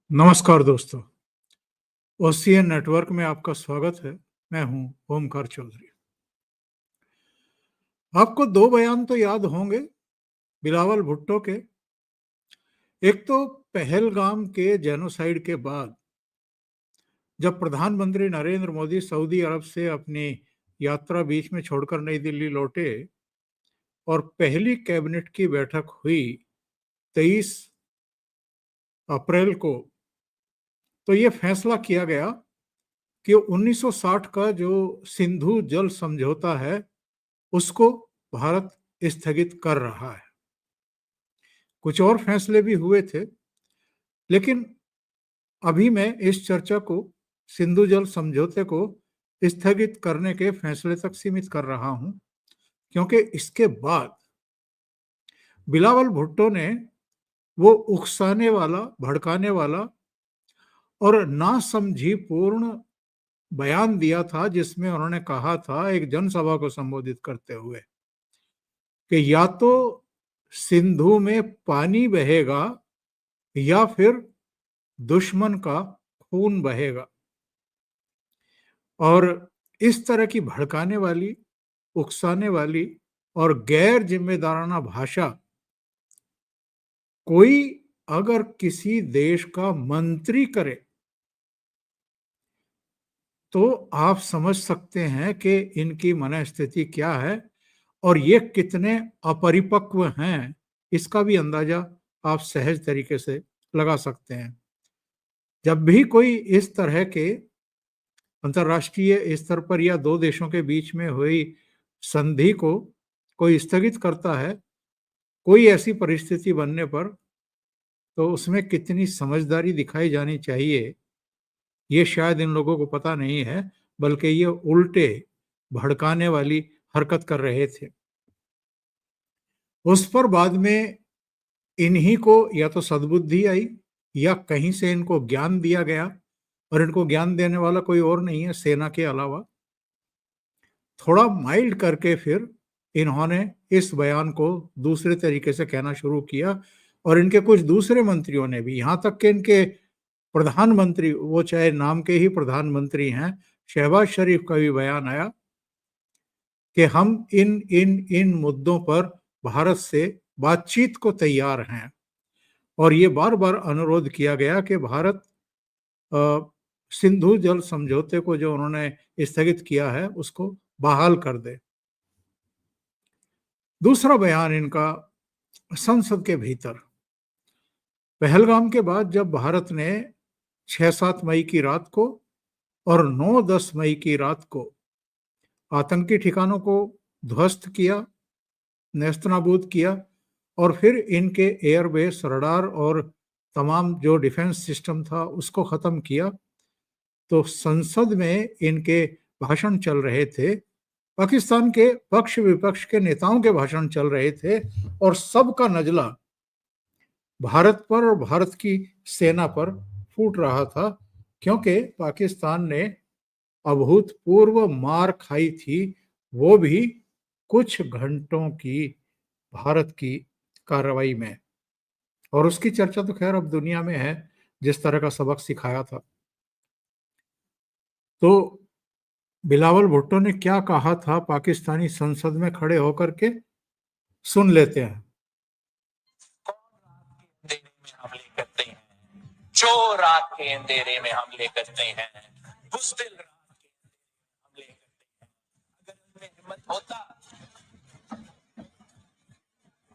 नमस्कार दोस्तों, OCN network में आपका स्वागत है। मैं हूं ओमकार चौधरी। आपको 2 बयान तो याद होंगे बिलावल भुट्टो के। एक तो पहलगाम के जेनोसाइड के बाद जब प्रधानमंत्री नरेंद्र मोदी सऊदी अरब से अपनी यात्रा बीच में छोड़कर नई दिल्ली लौटे और पहली कैबिनेट की बैठक हुई 23 अप्रैल को, तो ये फैसला किया गया कि 1960 का जो सिंधु जल समझौता है उसको भारत स्थगित कर रहा है। कुछ और फैसले भी हुए थे, लेकिन अभी मैं इस चर्चा को सिंधु जल समझौते को स्थगित करने के फैसले तक सीमित कर रहा हूं, क्योंकि इसके बाद बिलावल भुट्टो ने वो उकसाने वाला, भड़काने वाला और नासमझी पूर्ण बयान दिया था, जिसमें उन्होंने कहा था एक जनसभा को संबोधित करते हुए कि या तो सिंधु में पानी बहेगा या फिर दुश्मन का खून बहेगा। और इस तरह की भड़काने वाली, उकसाने वाली और गैर जिम्मेदाराना भाषा कोई अगर किसी देश का मंत्री करे तो आप समझ सकते हैं कि इनकी मनःस्थिति क्या है और ये कितने अपरिपक्व हैं। इसका भी अंदाजा आप सहज तरीके से लगा सकते हैं। जब भी कोई इस तरह के अंतर्राष्ट्रीय स्तर पर या दो देशों के बीच में हुई संधि को कोई स्थगित करता है, कोई ऐसी परिस्थिति बनने पर, तो उसमें कितनी समझदारी दिखाई जानी चाहिए, ये शायद इन लोगों को पता नहीं है, बल्कि ये उल्टे भड़काने वाली हरकत कर रहे थे। उस पर बाद में इन्हीं को या तो सद्बुद्धि आई या कहीं से इनको ज्ञान दिया गया, और इनको ज्ञान देने वाला कोई और नहीं है सेना के अलावा। थोड़ा माइल्ड करके फिर इन्होंने इस बयान को दूसरे तरीके से कहना शुरू किया, और इनके कुछ दूसरे मंत्रियों ने भी, यहाँ तक कि इनके प्रधानमंत्री, वो चाहे नाम के ही प्रधानमंत्री हैं, शहबाज शरीफ का भी बयान आया कि हम इन इन इन मुद्दों पर भारत से बातचीत को तैयार हैं। और ये बार बार अनुरोध किया गया कि भारत सिंधु जल समझौते को जो उन्होंने स्थगित किया है उसको बहाल कर दे। दूसरा बयान इनका संसद के भीतर, पहलगाम के बाद जब भारत ने 6-7 मई की रात को और 9-10 मई की रात को आतंकी ठिकानों को ध्वस्त किया, नेस्तनाबूद किया, और फिर इनके एयरबेस, रडार और तमाम जो डिफेंस सिस्टम था उसको खत्म किया, तो संसद में इनके भाषण चल रहे थे, पाकिस्तान के पक्ष विपक्ष के नेताओं के भाषण चल रहे थे, और सबका नजला भारत पर और भारत की सेना पर फूट रहा था, क्योंकि पाकिस्तान ने अभूतपूर्व मार खाई थी, वो भी कुछ घंटों की भारत की कार्रवाई में। और उसकी चर्चा तो खैर अब दुनिया में है, जिस तरह का सबक सिखाया था। तो बिलावल भुट्टो ने क्या कहा था पाकिस्तानी संसद में खड़े होकर के, सुन लेते हैं। अंधेरे में हमले करते हैं, चोर रात के अंधेरे में हमले करते हैं, बुज़दिल रात के हमले करते हैं। अगर उनमें हिम्मत होता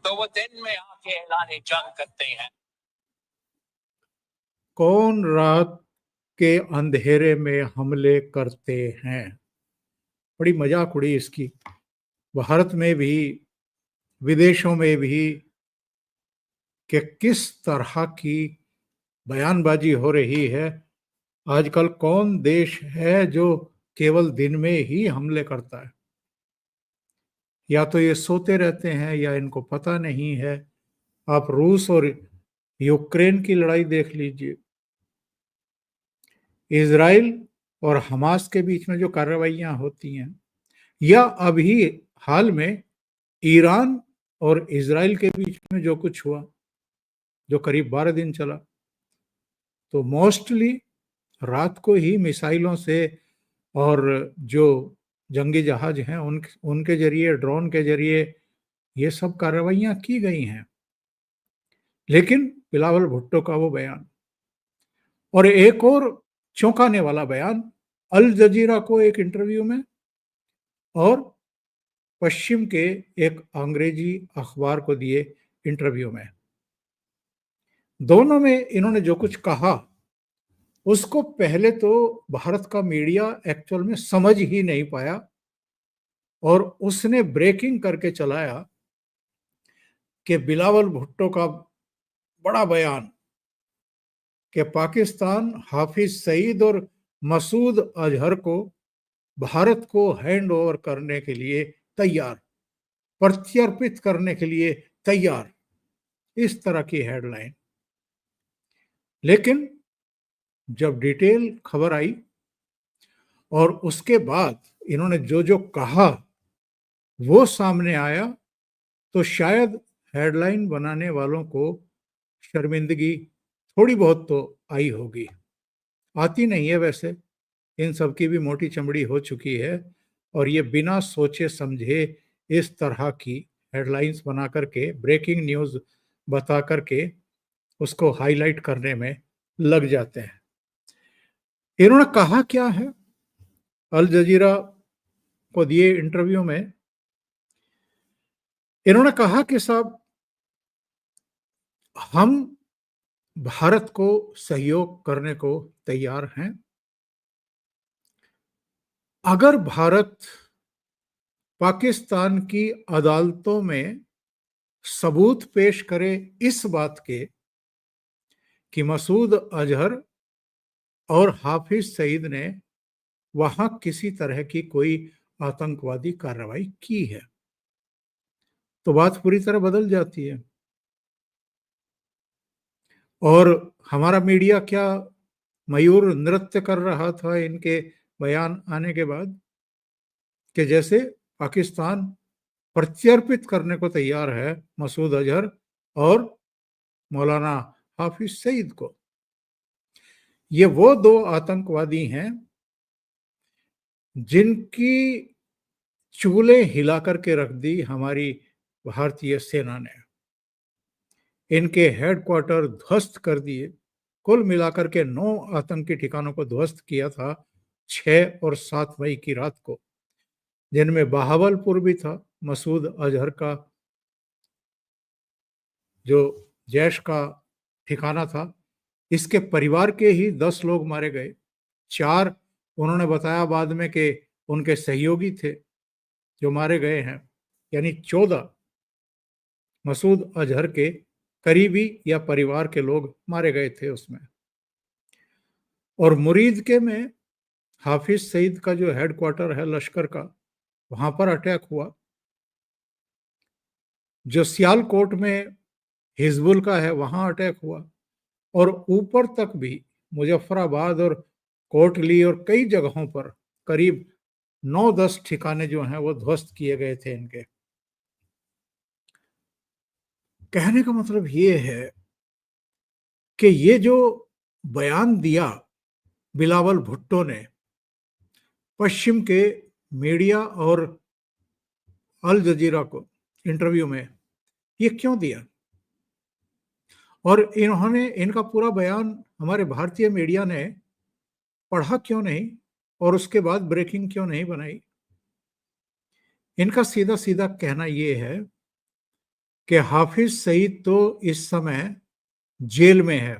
तो वो दिन में आके ऐलाने जंग करते हैं। कौन रात के अंधेरे में हमले करते हैं? बड़ी मजाक उड़ी इसकी, भारत में भी विदेशों में भी, कि किस तरह की बयानबाजी हो रही है। आजकल कौन देश है जो केवल दिन में ही हमले करता है? या तो ये सोते रहते हैं या इनको पता नहीं है। आप रूस और यूक्रेन की लड़ाई देख लीजिए, इजराइल और हमास के बीच में जो कार्रवाइयां होती हैं, या अभी हाल में ईरान और इजराइल के बीच में जो कुछ हुआ, जो करीब 12 दिन चला, तो मोस्टली रात को ही मिसाइलों से और जो जंगी जहाज हैं उनके जरिए, ड्रोन के जरिए ये सब कार्रवाइयां की गई हैं। लेकिन बिलावल भुट्टो का वो बयान, और एक और चौंकाने वाला बयान अल जजीरा को एक इंटरव्यू में और पश्चिम के एक अंग्रेजी अखबार को दिए इंटरव्यू में, दोनों में इन्होंने जो कुछ कहा उसको पहले तो भारत का मीडिया एक्चुअल में समझ ही नहीं पाया, और उसने ब्रेकिंग करके चलाया कि बिलावल भुट्टो का बड़ा बयान कि पाकिस्तान हाफिज सईद और मसूद अजहर को भारत को हैंड ओवर करने के लिए तैयार, प्रत्यर्पित करने के लिए तैयार, इस तरह की हेडलाइन। लेकिन जब डिटेल खबर आई और उसके बाद इन्होंने जो जो कहा वो सामने आया, तो शायद हेडलाइन बनाने वालों को शर्मिंदगी थोड़ी बहुत तो आई होगी। आती नहीं है वैसे, इन सब की भी मोटी चमड़ी हो चुकी है, और ये बिना सोचे समझे इस तरह की हेडलाइंस बना करके, ब्रेकिंग न्यूज़ बता करके उसको हाईलाइट करने में लग जाते हैं। इन्होंने कहा क्या है अल जजीरा को दिए इंटरव्यू में? इन्होंने कहा कि साहब, हम भारत को सहयोग करने को तैयार हैं। अगर भारत पाकिस्तान की अदालतों में सबूत पेश करे इस बात के कि मसूद अजहर और हाफिज सईद ने वहां किसी तरह की कोई आतंकवादी कार्रवाई की है, तो बात पूरी तरह बदल जाती है। और हमारा मीडिया क्या मयूर नृत्य कर रहा था इनके बयान आने के बाद, कि जैसे पाकिस्तान प्रत्यर्पित करने को तैयार है मसूद अजहर और मौलाना हाफिज सईद को। ये वो दो आतंकवादी हैं जिनकी चूलें हिला करके रख दी हमारी भारतीय सेना ने। इनके हेडक्वार्टर ध्वस्त कर दिए। कुल मिलाकर के 9 आतंकी ठिकानों को ध्वस्त किया था 6 और 7 मई की रात को, जिनमें बहावलपुर भी था, मसूद अजहर का जो जैश का ठिकाना था। इसके परिवार के ही 10 लोग मारे गए। 4 उन्होंने बताया बाद में कि उनके सहयोगी थे जो मारे गए हैं, यानी 14 मसूद अजहर के करीबी या परिवार के लोग मारे गए थे उसमें। और मुरीद के में हाफिज सईद का जो हेडक्वार्टर है लश्कर का, वहां पर अटैक हुआ। जो सियालकोट में हिजबुल का है वहां अटैक हुआ। और ऊपर तक भी मुजफ्फराबाद और कोटली और कई जगहों पर करीब 9-10 ठिकाने जो हैं वो ध्वस्त किए गए थे इनके। कहने का मतलब ये है कि ये जो बयान दिया बिलावल भुट्टो ने पश्चिम के मीडिया और अल जजीरा को इंटरव्यू में, ये क्यों दिया? और इन्होंने इनका पूरा बयान हमारे भारतीय मीडिया ने पढ़ा क्यों नहीं और उसके बाद ब्रेकिंग क्यों नहीं बनाई? इनका सीधा सीधा कहना यह है कि हाफिज सईद तो इस समय जेल में है,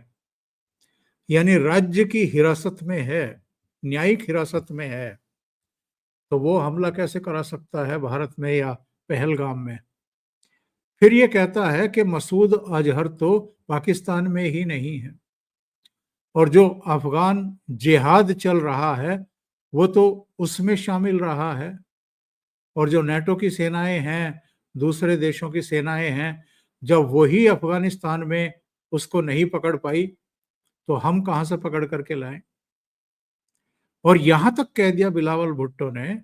यानी राज्य की हिरासत में है, न्यायिक हिरासत में है, तो वो हमला कैसे करा सकता है भारत में या पहलगाम में? फिर ये कहता है कि मसूद अजहर तो पाकिस्तान में ही नहीं है, और जो अफगान जिहाद चल रहा है वो तो उसमें शामिल रहा है, और जो नेटो की सेनाएं हैं, दूसरे देशों की सेनाएं हैं, जब वही अफगानिस्तान में उसको नहीं पकड़ पाई तो हम कहां से पकड़ करके लाएं? और यहां तक कह दिया बिलावल भुट्टो ने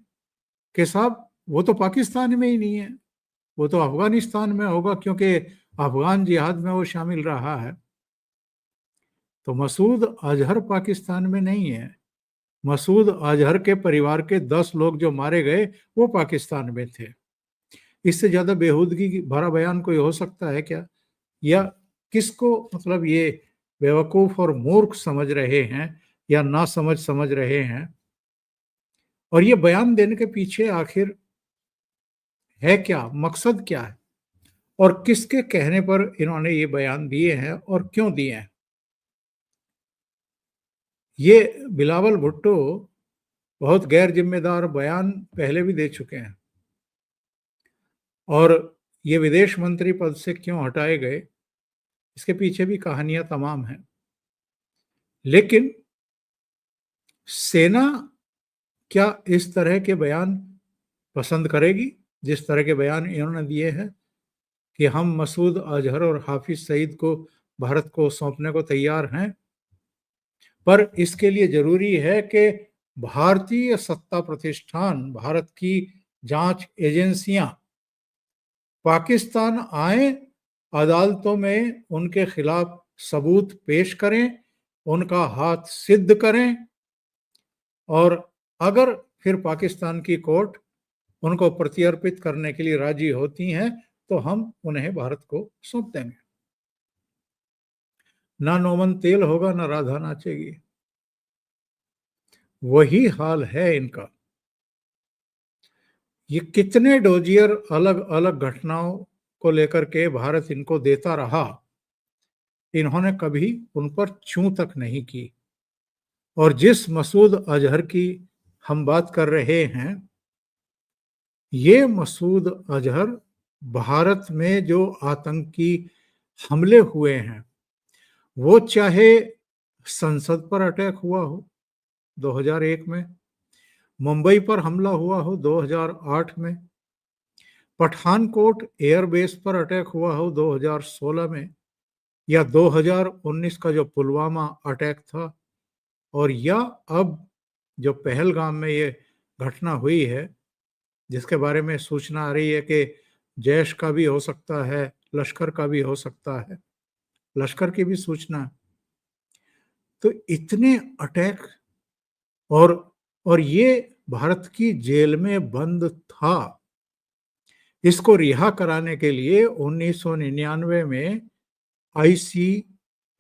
कि साहब वो तो पाकिस्तान में ही नहीं है, वो तो अफगानिस्तान में होगा क्योंकि अफगान जिहाद में वो शामिल रहा है। तो मसूद अजहर पाकिस्तान में नहीं है। मसूद अजहर के परिवार के 10 लोग जो मारे गए वो पाकिस्तान में थे। इससे ज्यादा बेहूदगी भरा बयान कोई हो सकता है क्या? या किसको मतलब ये बेवकूफ और मूर्ख समझ रहे हैं या ना समझ रहे हैं? और ये बयान देने के पीछे आखिर है क्या, मकसद क्या है, और किसके कहने पर इन्होंने ये बयान दिए हैं और क्यों दिए हैं? ये बिलावल भुट्टो बहुत गैर जिम्मेदार बयान पहले भी दे चुके हैं, और ये विदेश मंत्री पद से क्यों हटाए गए, इसके पीछे भी कहानियां तमाम हैं। लेकिन सेना क्या इस तरह के बयान पसंद करेगी, जिस तरह के बयान इन्होंने दिए हैं कि हम मसूद अजहर और हाफिज सईद को भारत को सौंपने को तैयार हैं? पर इसके लिए जरूरी है कि भारतीय सत्ता प्रतिष्ठान, भारत की जांच एजेंसियां पाकिस्तान आए, अदालतों में उनके खिलाफ सबूत पेश करें, उनका हाथ सिद्ध करें, और अगर फिर पाकिस्तान की कोर्ट उनको प्रत्यर्पित करने के लिए राजी होती हैं तो हम उन्हें भारत को सौंप देंगे। ना नोमन तेल होगा, ना राधा नाचेगी। वही हाल है इनका। ये कितने डोजियर अलग अलग घटनाओं को लेकर के भारत इनको देता रहा, इन्होंने कभी उन पर छू तक नहीं की। और जिस मसूद अजहर की हम बात कर रहे हैं, ये मसूद अजहर भारत में जो आतंकी हमले हुए हैं, वो चाहे संसद पर अटैक हुआ हो 2001 में, मुंबई पर हमला हुआ हो 2008 में, पठानकोट एयरबेस पर अटैक हुआ हो 2016 में, या 2019 का जो पुलवामा अटैक था, और या अब जो पहलगाम में ये घटना हुई है, जिसके बारे में सूचना आ रही है कि जैश का भी हो सकता है, लश्कर का भी हो सकता है, लश्कर की भी सूचना है। तो इतने अटैक, और ये भारत की जेल में बंद था। इसको रिहा कराने के लिए 1999 में IC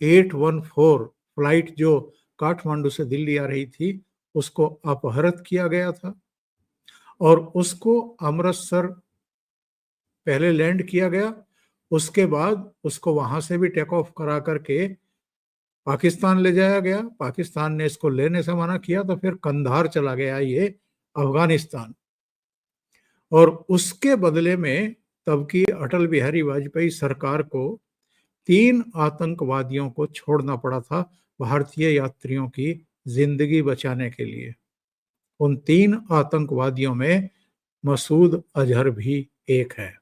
814 फ्लाइट जो काठमांडू से दिल्ली आ रही थी, उसको अपहृत किया गया था, और उसको अमृतसर पहले लैंड किया गया, उसके बाद उसको वहां से भी टेक ऑफ करा करके पाकिस्तान ले जाया गया। पाकिस्तान ने इसको लेने से मना किया, तो फिर कंधार चला गया ये अफगानिस्तान। और उसके बदले में तब की अटल बिहारी वाजपेयी सरकार को 3 आतंकवादियों को छोड़ना पड़ा था भारतीय यात्रियों की जिंदगी बचाने के लिए। उन 3 आतंकवादियों में मसूद अजहर भी एक है।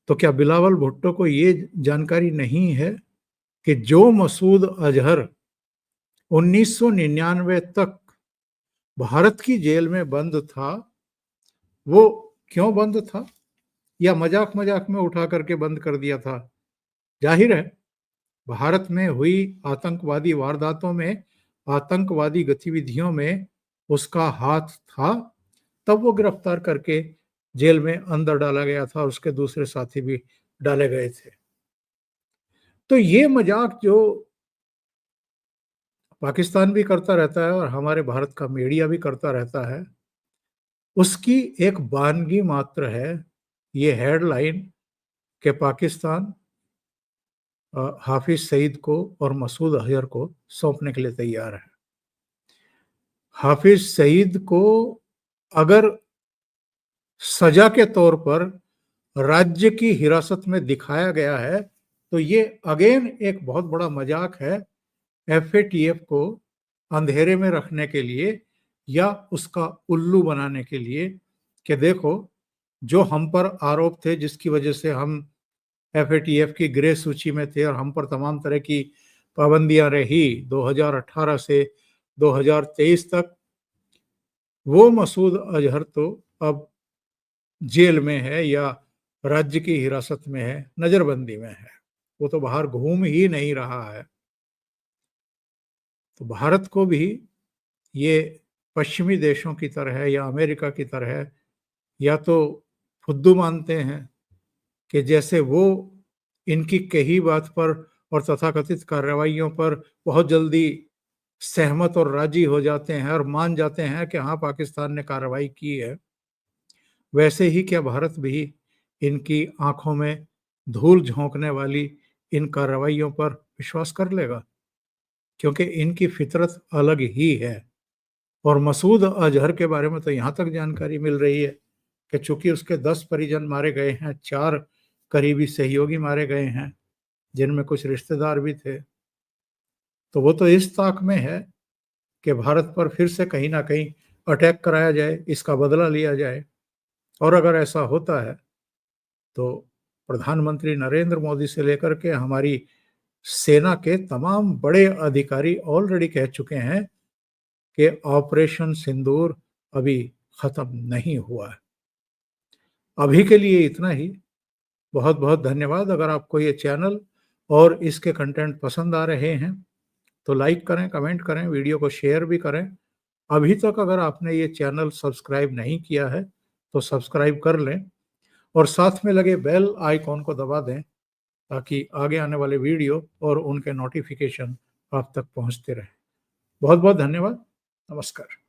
तो क्या बिलावल भुट्टो को ये जानकारी नहीं है कि जो मसूद अजहर 1999 तक भारत की जेल में बंद था, वो क्यों बंद था, या मजाक मजाक में उठा करके बंद कर दिया था? जाहिर है भारत में हुई आतंकवादी वारदातों में, आतंकवादी गतिविधियों में उसका हाथ था, तब वो गिरफ्तार करके जेल में अंदर डाला गया था, और उसके दूसरे साथी भी डाले गए थे। तो ये मजाक जो पाकिस्तान भी करता रहता है और हमारे भारत का मीडिया भी करता रहता है, उसकी एक वानगी मात्र है ये हेडलाइन कि पाकिस्तान हाफिज सईद को और मसूद अजहर को सौंपने के लिए तैयार है। हाफिज सईद को अगर सजा के तौर पर राज्य की हिरासत में दिखाया गया है, तो ये अगेन एक बहुत बड़ा मजाक है FATF को अंधेरे में रखने के लिए, या उसका उल्लू बनाने के लिए, कि देखो जो हम पर आरोप थे, जिसकी वजह से हम FATF की ग्रे सूची में थे और हम पर तमाम तरह की पाबंदियां रही 2018 से 2023 तक, वो मसूद अजहर तो अब जेल में है या राज्य की हिरासत में है, नजरबंदी में है, वो तो बाहर घूम ही नहीं रहा है। तो भारत को भी ये पश्चिमी देशों की तरह या अमेरिका की तरह या तो फुद्दू मानते हैं कि जैसे वो इनकी कही बात पर और तथाकथित कार्रवाइयों पर बहुत जल्दी सहमत और राजी हो जाते हैं और मान जाते हैं कि हाँ, पाकिस्तान ने कार्रवाई की है, वैसे ही क्या भारत भी इनकी आंखों में धूल झोंकने वाली इन कार्रवाइयों पर विश्वास कर लेगा? क्योंकि इनकी फितरत अलग ही है। और मसूद अजहर के बारे में तो यहाँ तक जानकारी मिल रही है कि चूंकि उसके 10 परिजन मारे गए हैं, 4 करीबी सहयोगी मारे गए हैं, जिनमें कुछ रिश्तेदार भी थे, तो वो तो इस ताक में है कि भारत पर फिर से कहीं ना कहीं अटैक कराया जाए, इसका बदला लिया जाए। और अगर ऐसा होता है तो प्रधानमंत्री नरेंद्र मोदी से लेकर के हमारी सेना के तमाम बड़े अधिकारी ऑलरेडी कह चुके हैं कि ऑपरेशन सिंदूर अभी खत्म नहीं हुआ है। अभी के लिए इतना ही। बहुत बहुत धन्यवाद। अगर आपको ये चैनल और इसके कंटेंट पसंद आ रहे हैं तो लाइक करें, कमेंट करें, वीडियो को शेयर भी करें। अभी तक अगर आपने ये चैनल सब्सक्राइब नहीं किया है तो सब्सक्राइब कर लें और साथ में लगे बेल आइकॉन को दबा दें ताकि आगे आने वाले वीडियो और उनके नोटिफिकेशन आप तक पहुंचते रहें। बहुत बहुत धन्यवाद। नमस्कार।